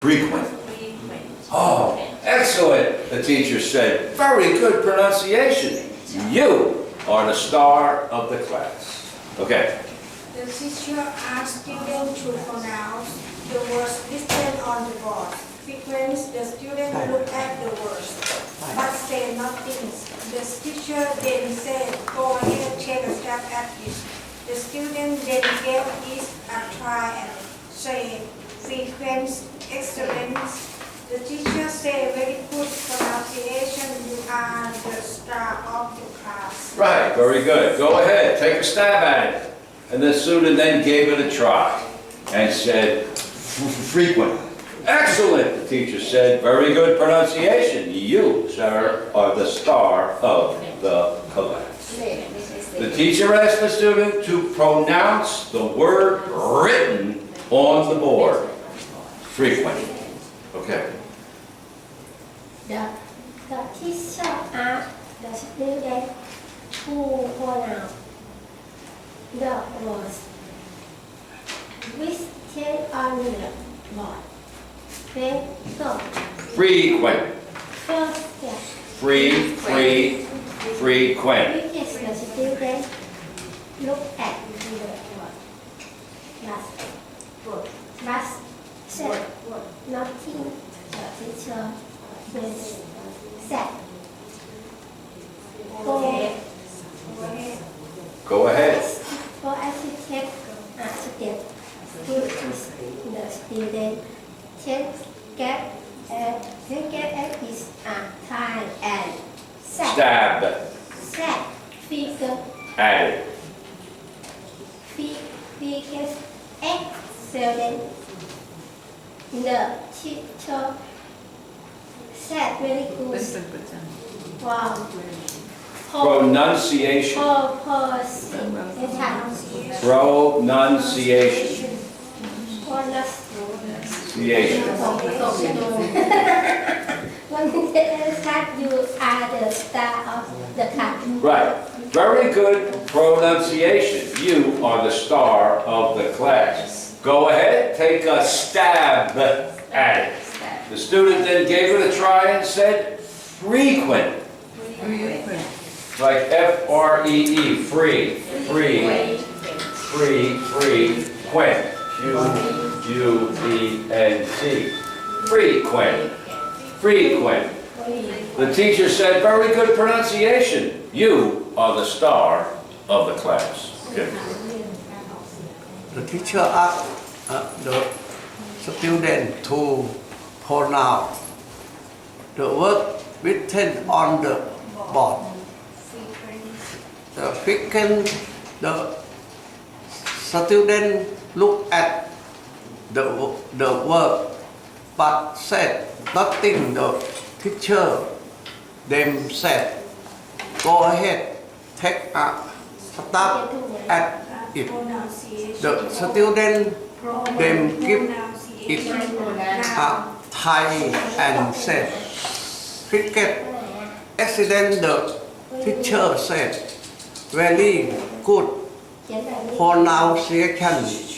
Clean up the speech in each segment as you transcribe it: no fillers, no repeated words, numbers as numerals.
Frequent. Oh, excellent, the teacher said. Very good pronunciation. You are the star of the class. Okay. The teacher asked students to pronounce the words listed on the board. Frequent, the student looked at the words, but said nothing. The teacher then said, "Go ahead, take a stab at it." The student then gave it a try and said, "Frequent, excellent." The teacher said, "Very good pronunciation. You are the star of the class." Right, very good. Go ahead, take a stab at it. And the student then gave it a try and said, frequent. Excellent, the teacher said. Very good pronunciation. You, sir, are the star of the class. The teacher asked the student to pronounce the word written on the board. Frequent. Okay. The teacher asked the student to pronounce the words listed on the board. Frequent. First step. Frequent. Which is the student look at the word. But said nothing. The teacher then said, Go ahead. For architect, who is the student, get at his time and Stab. figure Added. figures excellent. The teacher said very good. Wow. Pronunciation. Pronunciation. Pronunciation. You are the star of the class. Right. Very good pronunciation. You are the star of the class. Go ahead, take a stab at it. The student then gave it a try and said, frequent. Like F-R-E-E, free, quent. Q-U-E-N-T. Frequent. The teacher said, very good pronunciation. You are the star of the class. Okay. The teacher asked the student to pronounce the word written on the board. The student looked at the word but said nothing. The teacher then said, "Go ahead, take a stab at it." The student then gave it a try and said, "Cricket, excellent." The teacher said, "Very good pronunciation.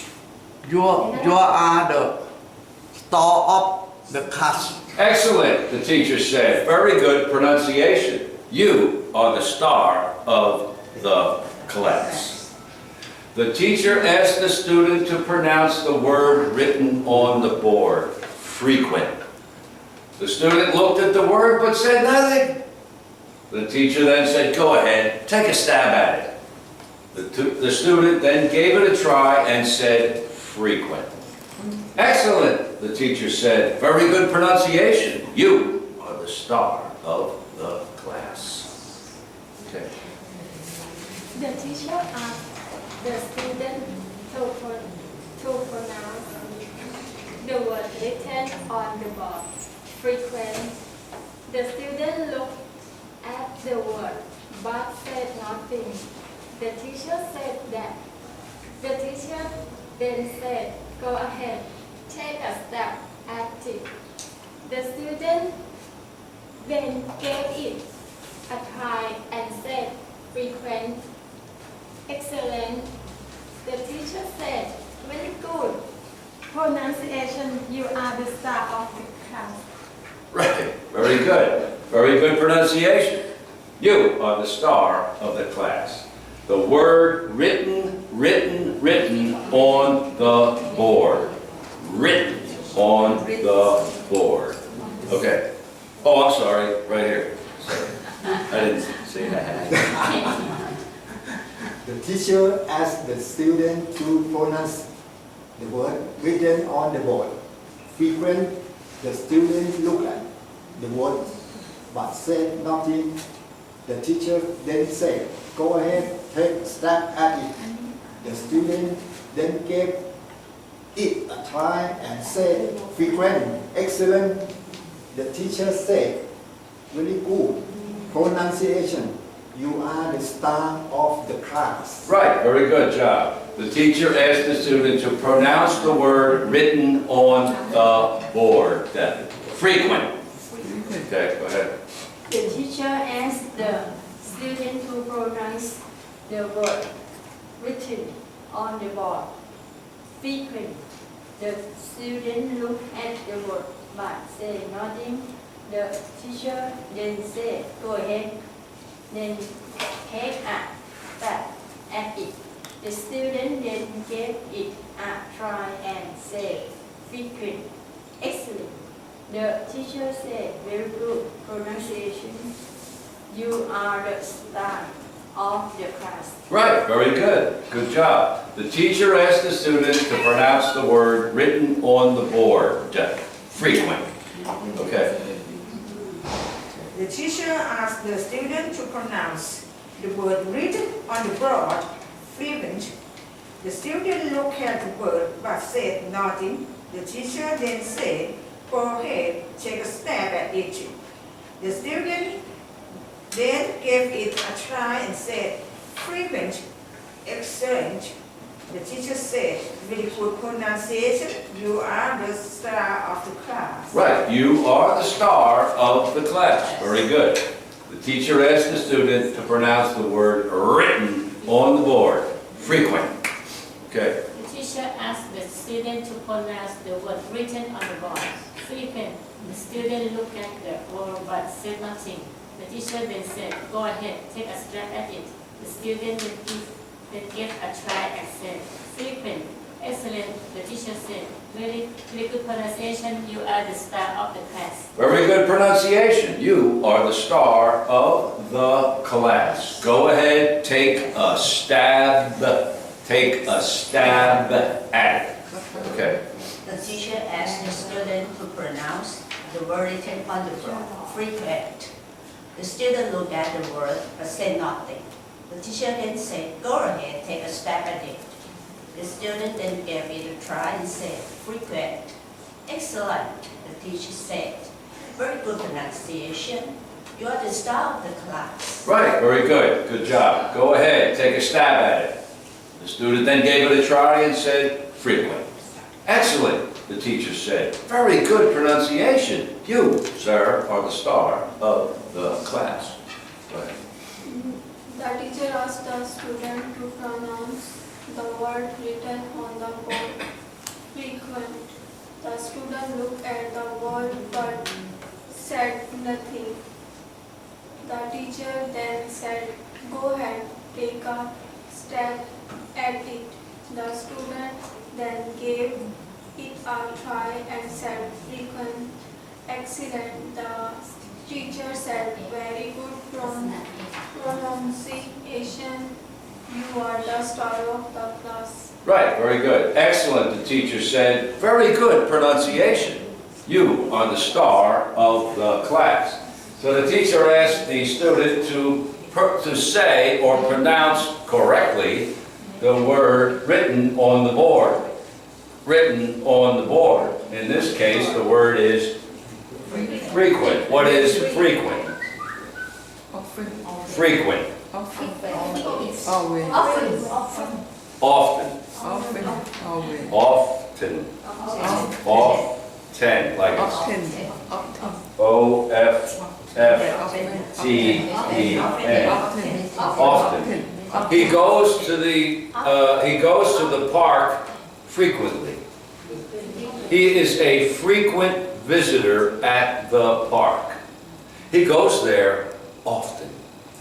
You are the star of the class." Excellent, the teacher said. Very good pronunciation. You are the star of the class. The teacher asked the student to pronounce the word written on the board. Frequent. The student looked at the word but said nothing. The teacher then said, "Go ahead, take a stab at it." The student then gave it a try and said, frequent. Excellent, the teacher said. Very good pronunciation. You are the star of the class. Okay. The teacher asked the student to pronounce the word written on the board. Frequent. The student looked at the word but said nothing. The teacher said that. The teacher then said, "Go ahead, take a stab at it." The student then gave it a try and said, "Frequent, excellent." The teacher said, "Very good pronunciation, you are the star of the class. Right, very good. Very good pronunciation. You are the star of the class. The word written, written, written on the board. Written on the board. Okay. Oh, I'm sorry, right here. Sorry. I didn't say that. The teacher asks the student to pronounce the word written on the board. Frequent, the student look at the word but said nothing. The teacher then said, "Go ahead, take a stab at it." The student then gave it a try and said, "Frequent, excellent." The teacher said, "Very good pronunciation. You are the star of the class." Right, very good job. The teacher asked the student to pronounce the word written on the board. Then, frequent. Okay, go ahead. The teacher asked the student to pronounce the word written on the board. Frequent. The student looked at the word but said nothing. The teacher then said, "Go ahead, then take a stab at it." The student then gave it a try and said, "Frequent, excellent." The teacher said, "Very good pronunciation. You are the star of the class." Right, very good. Good job. The teacher asked the student to pronounce the word written on the board. Frequent. Okay. The teacher asked the student to pronounce the word written on the board, frequent. The student looked at the word but said nothing. The teacher then said, "Go ahead, take a stab at it." The student then gave it a try and said, "Frequent, excellent." The teacher said, "Very good pronunciation. You are the star of the class." Right, you are the star of the class. Very good. The teacher asked the student to pronounce the word written on the board. Frequent. Okay. The teacher asked the student to pronounce the word written on the board. Frequent. The student looked at the word but said nothing. The teacher then said, "Go ahead, take a stab at it." The student then gave a try and said, "Frequent, excellent." The teacher said, very good pronunciation. You are the star of the class." Very good pronunciation. You are the star of the class. Go ahead, take a stab. Take a stab at it. Okay. The teacher asked the student to pronounce the word written on the board, frequent. The student looked at the word but said nothing. The teacher then said, "Go ahead, take a stab at it." The student then gave it a try and said, "Frequent, excellent." The teacher said, "Very good pronunciation. You are the star of the class." Right, very good. Good job. Go ahead, take a stab at it. The student then gave it a try and said, "Frequent." Excellent, the teacher said. Very good pronunciation. You, sir, are the star of the class. Go ahead. The teacher asked the student to pronounce the word written on the board. Frequent. The student looked at the word but said nothing. The teacher then said, "Go ahead, take a stab at it." The student then gave it a try and said, "Frequent, excellent." The teacher said, "Very good pronunciation. You are the star of the class." Right, very good. Excellent, the teacher said. Very good pronunciation. You are the star of the class. So the teacher asked the student to say or pronounce correctly the word written on the board. Written on the board. In this case, the word is frequent. What is frequent? Frequent. Often. Often. Often. Often. Like it's O-F-F-T-E-N. Often. He goes to the park frequently. He is a frequent visitor at the park. He goes there often.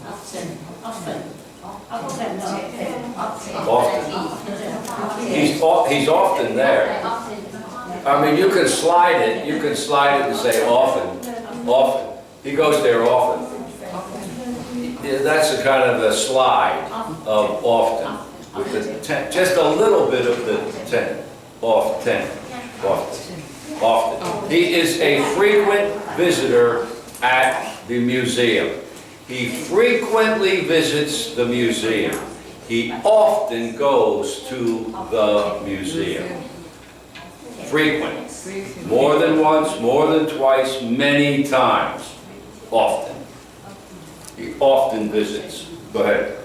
Often, often, Often, Often. He's often there. I mean, you can slide it and say often, often. He goes there often. Yeah, that's a kind of a slide of often, with the ten, just a little bit of the 10, often, often. He is a frequent visitor at the museum. He frequently visits the museum. He often goes to the museum. Frequent. More than once, more than twice, many times. Often. He often visits. Go ahead.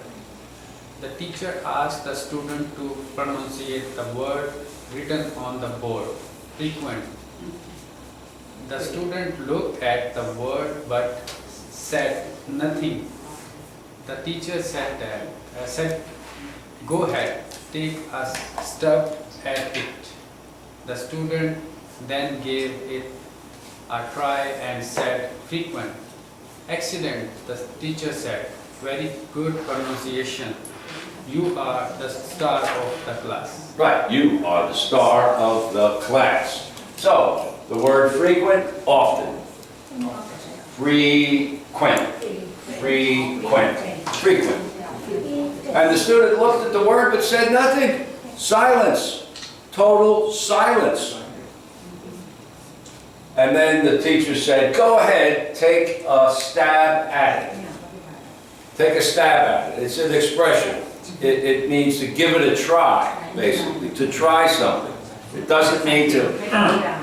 The teacher asked the student to pronunciate the word written on the board. Frequent. The student looked at the word but said nothing. The teacher said, "Go ahead, take a stab at it." The student then gave it a try and said, "Frequent." "Excellent," the teacher said. "Very good pronunciation. You are the star of the class." Right, you are the star of the class. So, the word frequent, often. Frequent. Frequent. Frequent. And the student looked at the word but said nothing. Silence. Total silence. And then the teacher said, "Go ahead, take a stab at it." Take a stab at it. It's an expression. It means to give it a try, basically, to try something. It doesn't mean to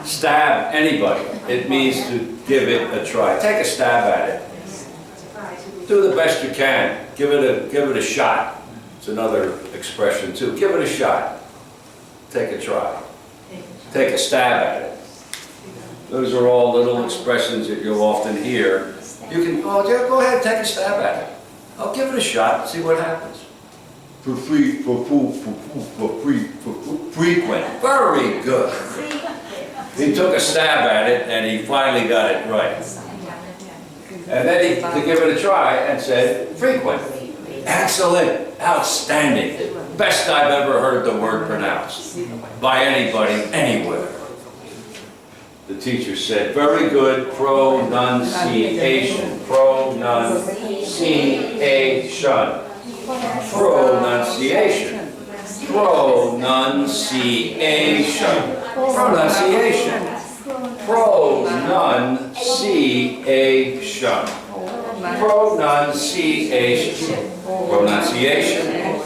stab anybody. It means to give it a try. Take a stab at it. Do the best you can. Give it a shot. It's another expression too. Give it a shot. Take a try. Take a stab at it. Those are all little expressions that you'll often hear. You can, oh yeah, go ahead, take a stab at it. I'll give it a shot, see what happens. Frequent. Very good. He took a stab at it and he finally got it right. And then he to give it a try and said, frequent. Excellent. Outstanding. Best I've ever heard the word pronounced by anybody, anywhere. The teacher said, very good pronunciation. Pronunciation. Pronunciation. Pronunciation. Pronunciation. Pronunciation. Pronunciation. Pronunciation.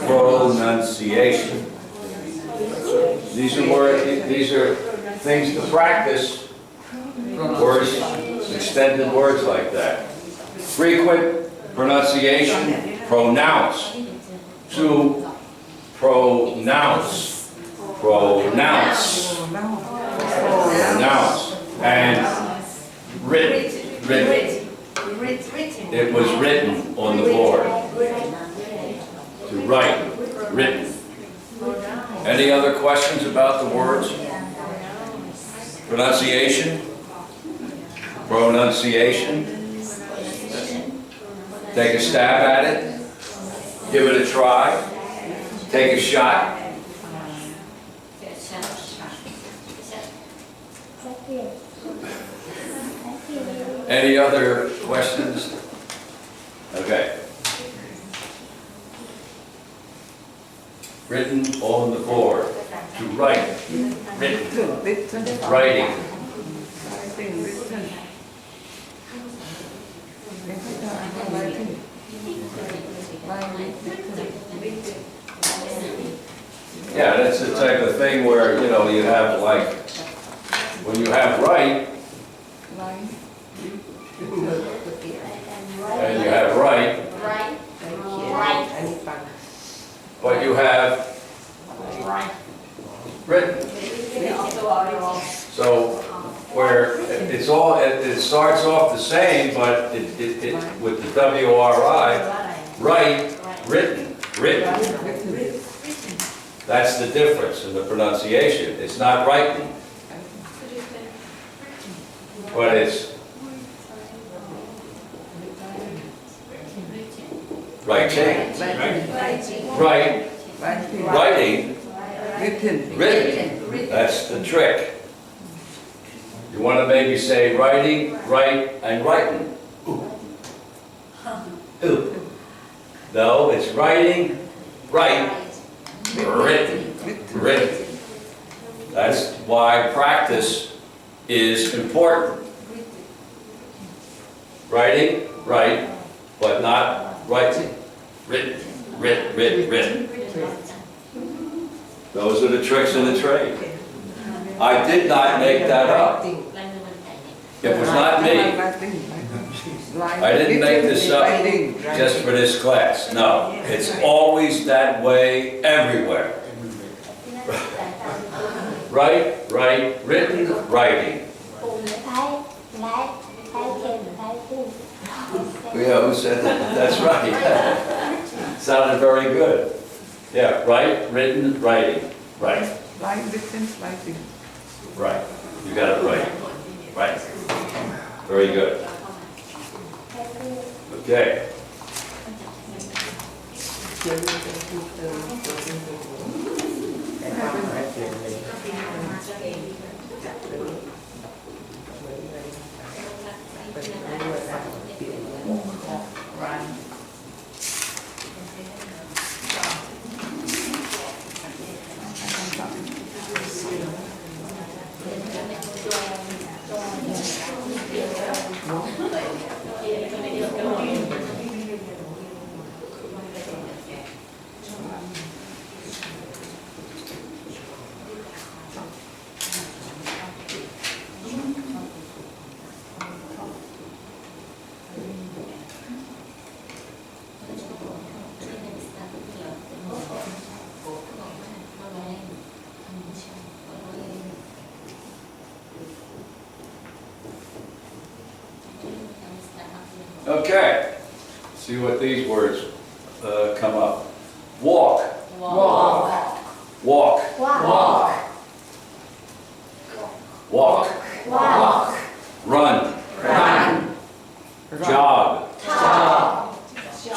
Pronunciation. These are words, these are things to practice. Words, extended words like that. Frequent pronunciation, pronounce. To pronounce. Pronounce. Pronounce. And written. Written. It was written on the board. To write. Written. Any other questions about the words? Pronunciation? Pronunciation? Take a stab at it? Give it a try? Take a shot? Any other questions? Okay. Written on the board. To write. Written. Writing. Yeah, that's the type of thing where, you know, you have like, when you have right, and you have right, but you have written. So where it's all, it starts off the same, but it with the W-R-I, right, written, written. That's the difference in the pronunciation. It's not writing. but it's writing. Right, writing, written. That's the trick. You want to maybe say writing, write, and writing. Ooh. No, it's writing, write, written, written. That's why practice is important. Writing, write, but not writing. Written, written. Those are the tricks of the trade. I did not make that up. It was not me. I didn't make this up just for this class. No, it's always that way everywhere. Write, written, writing. Yeah, who said that? That's right. Sounded very good. Yeah, write, written, writing. Right. Right. You got it right. Right. Very good. Okay. Okay, see what these words come up. Walk. Walk. Walk. Walk. Walk. Walk. Run. Run. Jog. Jog.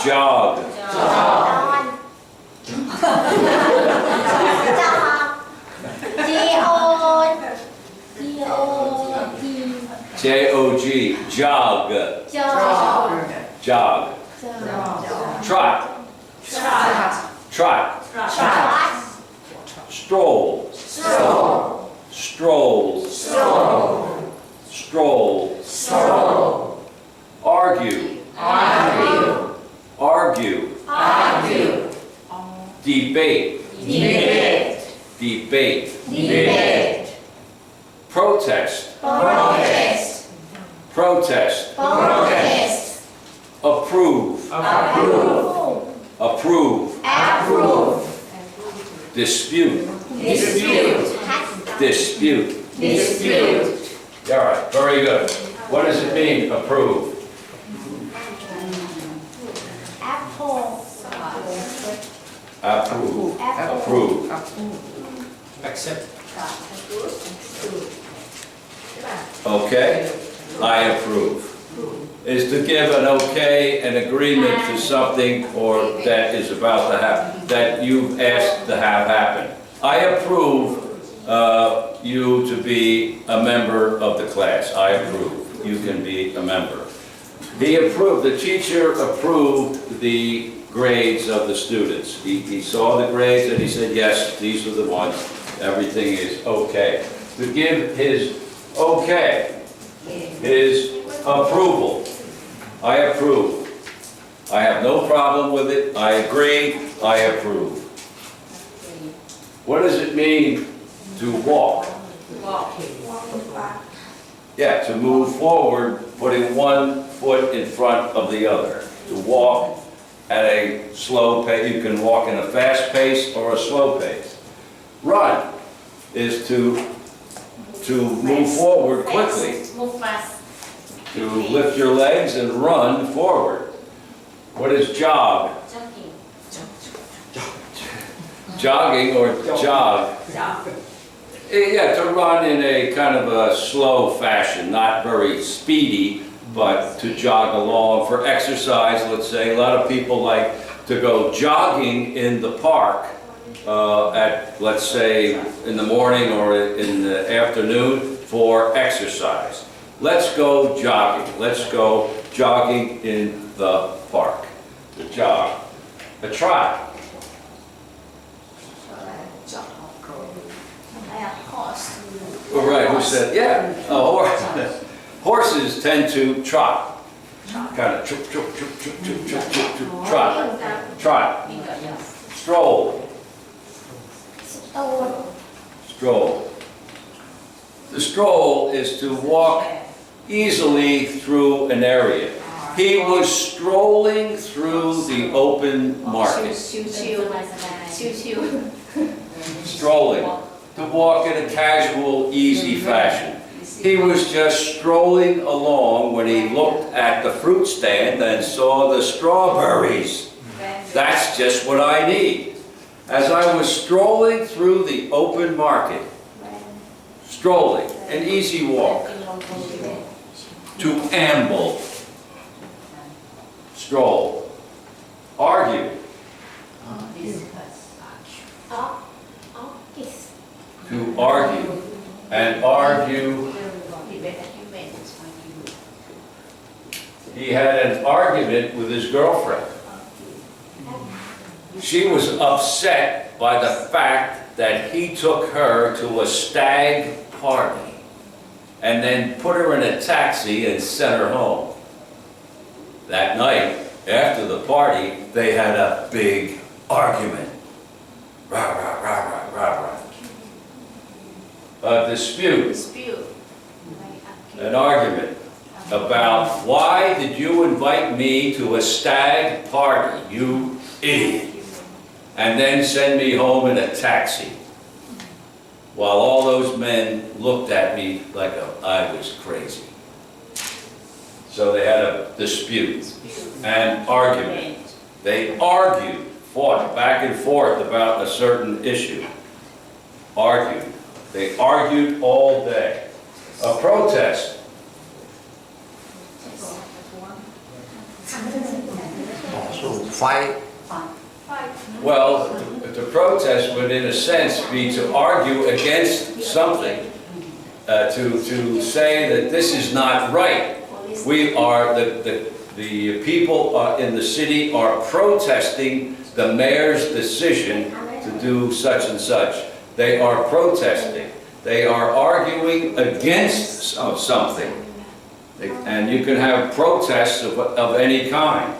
Jog. Jog. J-O-G. Jog. Jog. Jog. Trot. Trot. Trot. Trot. Stroll. Stroll. Stroll. Stroll. Stroll. Stroll. Argue. Argue. Argue. Argue. Debate. Debate. Debate. Debate. Protest. Protest. Protest. Protest. Approve. Approve. Approve. Approve. Dispute. Dispute. Dispute. Dispute. All right, very good. What does it mean, approve? Apple. Approve. Approve. Approve. Accept. Okay? I approve. Is to give an okay, an agreement to something or that is about to happen, that you've asked to have happen. I approve you to be a member of the class. I approve. You can be a member. He approved, the teacher approved the grades of the students. He saw the grades and he said, yes, these are the ones. Everything is okay. To give his okay, his approval. I approve. I have no problem with it. I agree. I approve. What does it mean to walk? Yeah, to move forward, putting one foot in front of the other. To walk at a slow pace. You can walk in a fast pace or a slow pace. Run is to move forward quickly. Move fast. To lift your legs and run forward. What is jog? Jogging. Jogging or jog Yeah, to run in a kind of a slow fashion, not very speedy, but to jog along for exercise, let's say. A lot of people like to go jogging in the park at, let's say, in the morning or in the afternoon for exercise. Let's go jogging. Let's go jogging in the park. To jog. A trot. Oh, right, who said, yeah, horses tend to trot. Kind of trot, trot. Stroll. Stroll. The stroll is to walk easily through an area. He was strolling through the open market. Strolling. To walk in a casual, easy fashion. He was just strolling along when he looked at the fruit stand and saw the strawberries. That's just what I need. As I was strolling through the open market, strolling, an easy walk, to amble, stroll, argue, to argue, and argue. He had an argument with his girlfriend. She was upset by the fact that he took her to a stag party and then put her in a taxi and sent her home. That night, after the party, they had a big argument. Rah, rah, rah, rah, rah, rah. A dispute, an argument about why did you invite me to a stag party, you idiot, and then send me home in a taxi, while all those men looked at me like I was crazy. So they had a dispute, an argument. They argued, fought back and forth about a certain issue. Argued. They argued all day. A protest. Also fight. Well, the protest would, in a sense, be to argue against something, to say that this is not right. We are, the people in the city are protesting the mayor's decision to do such and such. They are protesting. They are arguing against something. And you can have protests of any kind.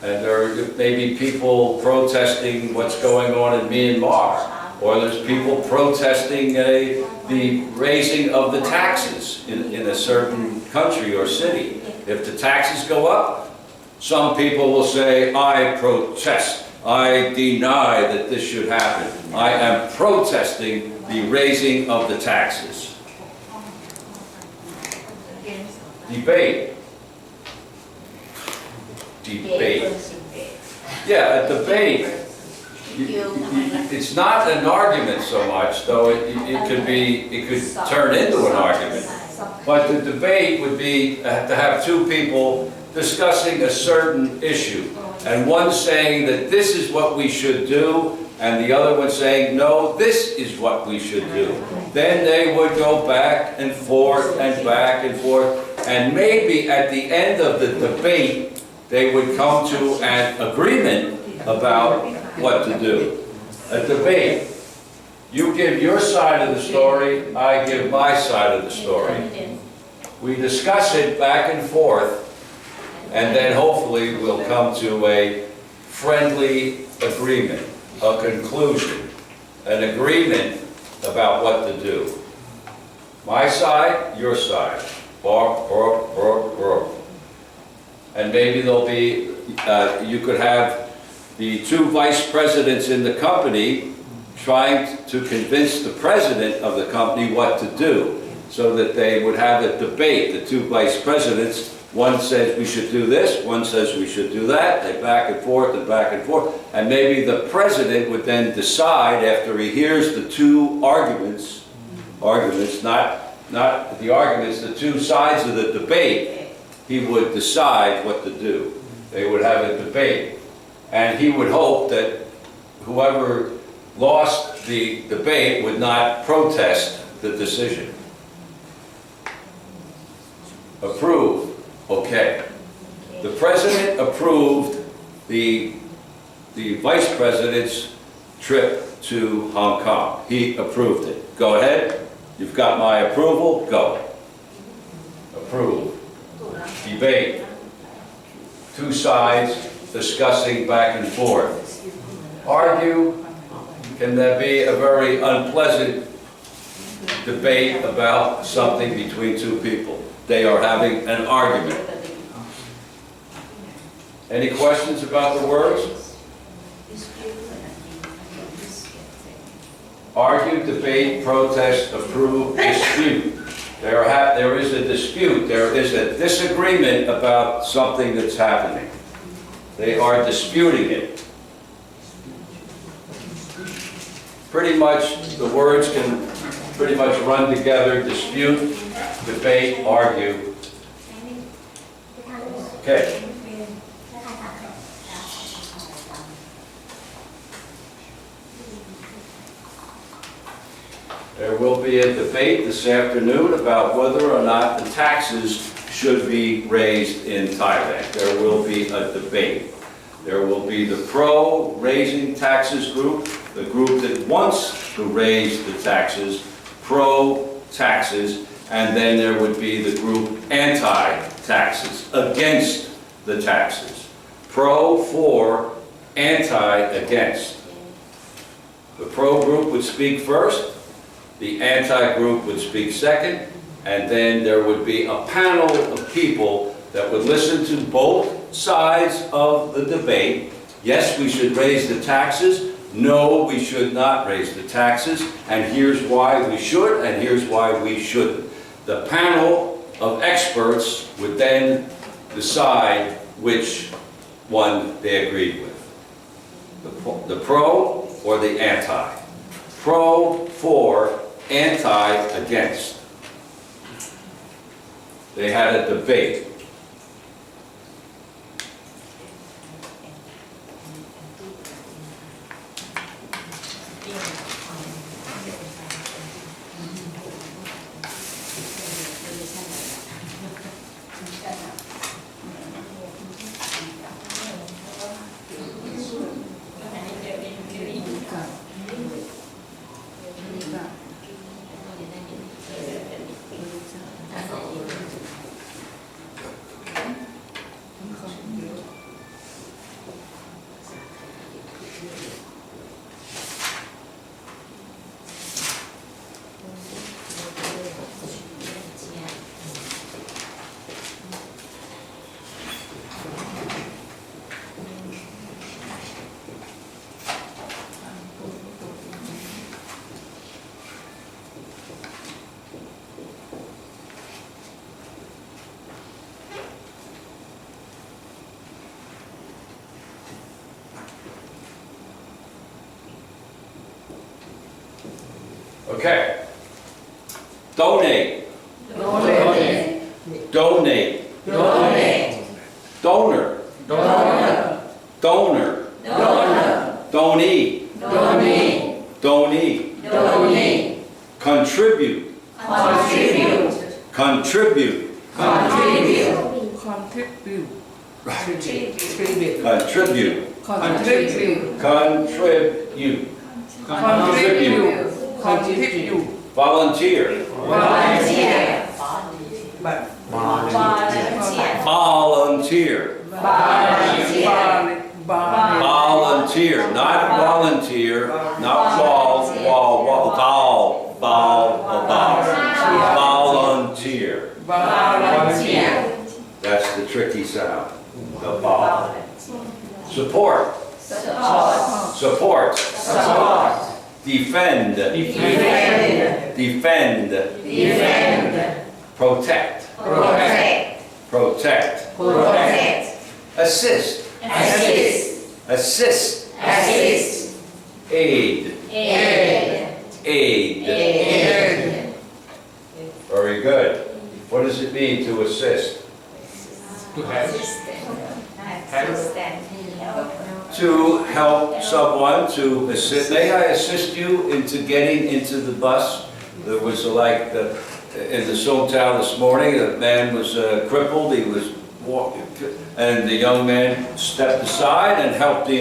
And there may be people protesting what's going on in Myanmar, or there's people protesting the raising of the taxes in a certain country or city. If the taxes go up, some people will say, I protest, I deny that this should happen. I am protesting the raising of the taxes. Debate. Debate. Yeah, a debate. It's not an argument so much, though it could turn into an argument. But the debate would be to have two people discussing a certain issue, and one saying that this is what we should do, and the other one saying, no, this is what we should do. Then they would go back and forth and back and forth, and maybe at the end of the debate, they would come to an agreement about what to do. A debate. You give your side of the story, I give my side of the story. We discuss it back and forth, and then hopefully we'll come to a friendly agreement, a conclusion, an agreement about what to do. My side, your side. Bark, bark, bark, bark. And maybe there'll be, you could have the two vice presidents in the company trying to convince the president of the company what to do, so that they would have a debate. The two vice presidents, one says we should do this, one says we should do that. They back and forth and back and forth. And maybe the president would then decide, after he hears the two arguments, arguments, not the arguments, the two sides of the debate, he would decide what to do. They would have a debate. And he would hope that whoever lost the debate would not protest the decision. Approve. Okay. The president approved the vice president's trip to Hong Kong. He approved it. Go ahead. You've got my approval. Go. Approve. Debate. Two sides discussing back and forth. Argue. Can there be a very unpleasant debate about something between two people? They are having an argument. Any questions about the words? Argue, debate, protest, approve, dispute. There is a dispute. There is a disagreement about something that's happening. They are disputing it. Pretty much, the words can pretty much run together: dispute, debate, argue. Okay. There will be a debate this afternoon about whether or not the taxes should be raised in Thailand. There will be a debate. There will be the pro-raising taxes group, the group that wants to raise the taxes, pro-taxes, and then there would be the group anti-taxes, against the taxes. Pro, for, anti, against. The pro group would speak first, the anti-group would speak second, and then there would be a panel of people that would listen to both sides of the debate. Yes, we should raise the taxes. No, we should not raise the taxes. And here's why we should, and here's why we shouldn't. The panel of experts would then decide which one they agreed with. The pro or the anti. Pro, for, anti, against. They had a debate. Okay. Donate. Donate. Donate. Donate. Donor. Donor. Donor. Donor. Donee. Donate. Donee. Donate. Contribute. Contribute. Contribute. Contribute. Contribute. Contribute. Contribute. Contribute. Contribute. Contribute. Volunteer. Volunteer. Volunteer. Volunteer. Not volunteer. Not volunteer. Volunteer. That's the tricky sound. The vol. Support. Support. Support. Support. Defend. Defend. Defend. Defend. Protect. Protect. Protect. Protect. Assist. Assist. Assist. Assist. Aid. Aid. Aid. Aid. mean to assist? To help. To help someone, to assist. May I assist you into getting into the bus? There was like, in the Songtown this morning, a man was crippled, he was walking, and the young man stepped aside and helped the